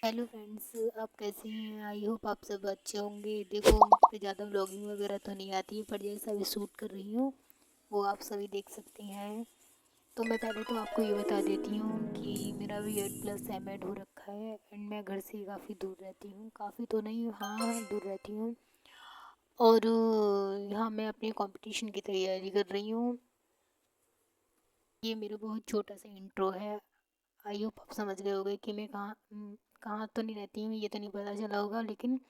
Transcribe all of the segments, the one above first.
Hello friends, आप कैसे हैं? आई होप आप सब अच्छे होंगे। देखो, मुझ पे ज़्यादा व्लॉगिंग वगैरह तो नहीं आती है, पर जैसा अभी शूट कर रही हूँ वो आप सभी देख सकते हैं। तो मैं पहले तो आपको ये बता देती हूँ कि मेरा भी 8+ एम एड हो रखा है एंड मैं घर से काफ़ी दूर रहती हूँ। काफ़ी तो नहीं, हाँ दूर रहती हूँ। और यहाँ मैं अपने कंपटीशन की तैयारी कर रही हूँ। ये मेरा बहुत छोटा सा इंट्रो है। आई होप आप समझ गए होंगे कि मैं कहाँ तो नहीं रहती हूँ, ये तो नहीं पता चला होगा, लेकिन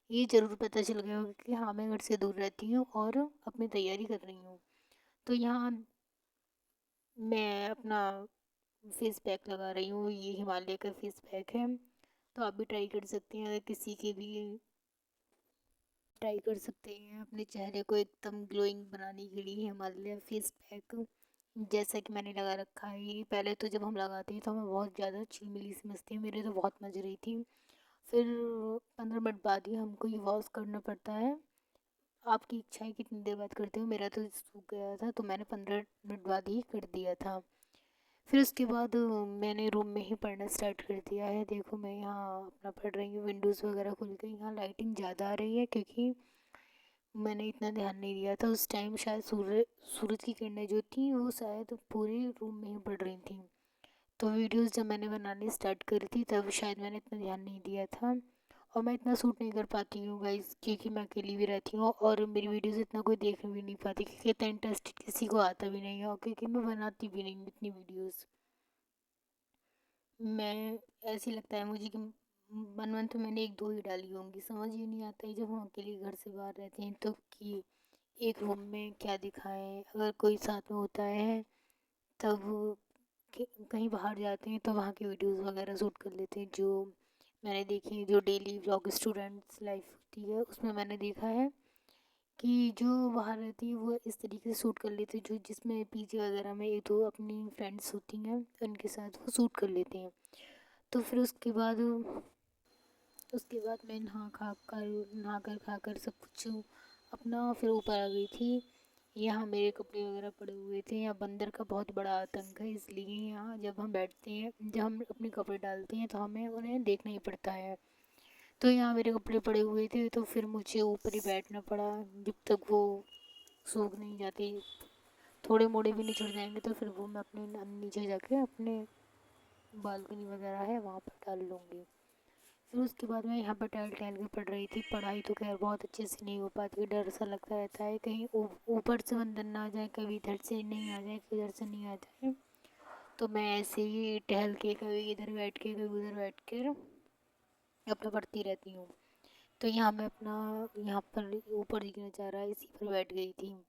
ये ज़रूर पता चल गया होगा कि हाँ मैं घर से दूर रहती हूँ और अपनी तैयारी कर रही हूँ। तो यहाँ मैं अपना फेस पैक लगा रही हूँ, ये हिमालय का फेस पैक है। तो आप भी ट्राई कर सकते हैं, अगर किसी के भी ट्राई कर सकते हैं अपने चेहरे को एकदम ग्लोइंग बनाने के लिए हिमालय फेस पैक। जैसा कि मैंने लगा रखा है, ये पहले तो जब हम लगाते हैं तो हमें बहुत ज़्यादा चिलमिली समझती है, मेरे तो बहुत मज रही थी। फिर 15 मिनट बाद ही हमको ये वॉश करना पड़ता है। आपकी इच्छा है कितनी देर बाद करते हो, मेरा तो सूख गया था तो मैंने 15 मिनट बाद ही कर दिया था। फिर उसके बाद मैंने रूम में ही पढ़ना स्टार्ट कर दिया है। देखो मैं यहाँ अपना पढ़ रही हूँ, विंडोज़ वगैरह खुल के। यहाँ लाइटिंग ज़्यादा आ रही है क्योंकि मैंने इतना ध्यान नहीं दिया था उस टाइम। शायद सूरज की किरणें जो थी वो शायद पूरे रूम में ही पड़ रही थी। तो वीडियोस जब मैंने बनानी स्टार्ट करी थी तब शायद मैंने इतना ध्यान नहीं दिया था। और मैं इतना शूट नहीं कर पाती हूँ गाइस, क्योंकि मैं अकेली भी रहती हूँ और मेरी वीडियोस इतना कोई देख भी नहीं पाती, क्योंकि इतना इंटरेस्ट किसी को आता भी नहीं है और क्योंकि मैं बनाती भी नहीं हूँ इतनी वीडियोस। मैं ऐसे लगता है मुझे कि वन मंथ मैंने एक दो ही डाली होंगी। समझ ही नहीं आता है जब हम अकेले घर से बाहर रहते हैं तो कि एक रूम में क्या दिखाएं। अगर कोई साथ में होता है तब कहीं बाहर जाते हैं तो वहाँ की वीडियोस वगैरह शूट कर लेते हैं। जो मैंने देखी, जो डेली व्लॉग स्टूडेंट्स लाइफ होती है उसमें मैंने देखा है कि जो बाहर रहती है वो इस तरीके से शूट कर लेते हैं, जो जिसमें पीजी वगैरह में एक दो अपनी फ्रेंड्स होती हैं उनके साथ वो शूट कर लेते हैं। तो फिर उसके बाद मैं नहा कर खा कर सब कुछ अपना फिर ऊपर आ गई थी। यहाँ मेरे कपड़े वगैरह पड़े हुए थे। यहाँ बंदर का बहुत बड़ा आतंक है, इसलिए यहाँ जब हम बैठते हैं, जब हम अपने कपड़े डालते हैं तो हमें उन्हें देखना ही पड़ता है। तो यहाँ मेरे कपड़े पड़े हुए थे तो फिर मुझे ऊपर ही बैठना पड़ा जब तक वो सूख नहीं जाते। थोड़े मोड़े भी निचड़ जाएंगे तो फिर वो मैं अपने नीचे जाके अपने बालकनी वगैरह है वहाँ पर डाल लूँगी। फिर उसके बाद मैं यहाँ पर टहल टहल के पढ़ रही थी। पढ़ाई तो खैर बहुत अच्छे से नहीं हो पाती, डर सा लगता रहता है कहीं ऊपर से बंदर ना आ जाए, कभी इधर से नहीं आ जाए, कभी इधर से नहीं आ जाए। तो मैं ऐसे ही टहल के कभी इधर बैठ के कभी उधर बैठ कर अपना पढ़ती रहती हूँ। तो यहाँ मैं अपना यहाँ पर ऊपर दिख नज़ारा इसी पर बैठ गई थी।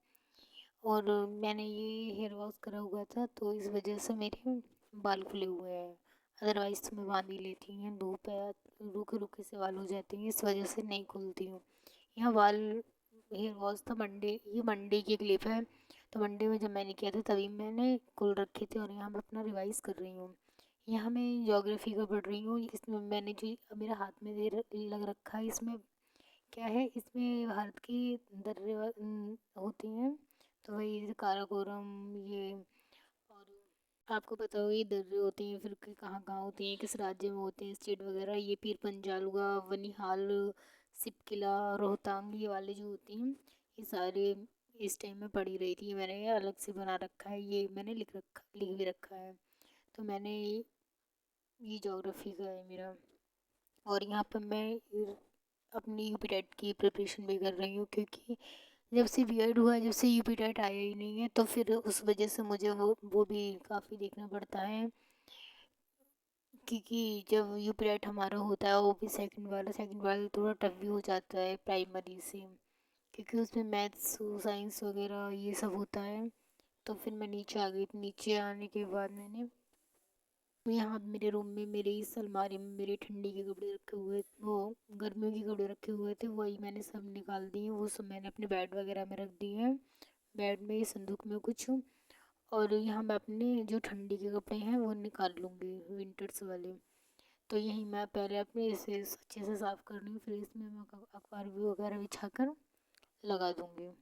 और मैंने ये हेयर वॉश करा हुआ था तो इस वजह से मेरे बाल खुले हुए हैं। अदरवाइज़ तो मैं बांध ही लेती हूँ, धूप है, रूखे रूखे से बाल हो जाते हैं, इस वजह से नहीं खुलती हूँ। यहाँ बाल हेयर वॉश था मंडे, ये मंडे की क्लिप है। तो मंडे में जब मैंने किया था तभी मैंने खुल रखे थे और यहाँ मैं अपना रिवाइज़ कर रही हूँ। यहाँ मैं ज्योग्राफी का पढ़ रही हूँ। इसमें मैंने जो मेरा हाथ में लग रखा है, इसमें क्या है, इसमें भारत की दर्रे होती हैं। तो वही जैसे काराकोरम, ये, और आपको पता होगा ये दर्रे होते हैं फिर कहाँ कहाँ होते हैं, किस राज्य में होते हैं, स्टेट वगैरह। ये पीर पंजाल हुआ, बनिहाल, सिपकिला, रोहतांग, ये वाले जो होते हैं ये सारे इस टाइम में पढ़ी रही थी। मैंने ये अलग से बना रखा है, ये मैंने लिख भी रखा है। तो मैंने ये ज्योग्राफी का है मेरा। और यहाँ पर मैं अपनी यूपी टेट की प्रिपरेशन भी कर रही हूँ, क्योंकि जब से बीएड हुआ है, जब से यूपी टेट आया ही नहीं है, तो फिर उस वजह से मुझे वो भी काफ़ी देखना पड़ता है। क्योंकि जब यूपी टेट हमारा होता है वो भी सेकंड वाला थोड़ा टफ भी हो जाता है प्राइमरी से, क्योंकि उसमें मैथ्स साइंस वगैरह ये सब होता है। तो फिर मैं नीचे आ गई। नीचे आने के बाद मैंने यहाँ मेरे रूम में, मेरे इस अलमारी में मेरे ठंडी के कपड़े रखे हुए, वो गर्मियों के कपड़े रखे हुए थे, वही मैंने सब निकाल दिए। वो सब मैंने अपने बेड वगैरह में रख दिए हैं, बेड में, संदूक में कुछ। और यहाँ मैं अपने जो ठंडी के कपड़े हैं वो निकाल लूँगी, विंटर्स वाले। तो यही मैं पहले अपने इसे अच्छे से साफ़ कर लूँगी, फिर इसमें मैं अखबार भी वगैरह बिछा कर लगा दूँगी।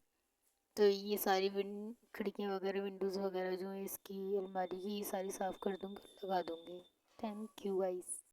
तो ये सारी खिड़कियाँ वगैरह, विंडोज़ वगैरह जो है इसकी अलमारी की, ये सारी साफ़ कर दूँगी, लगा दूँगी। Thank you guys.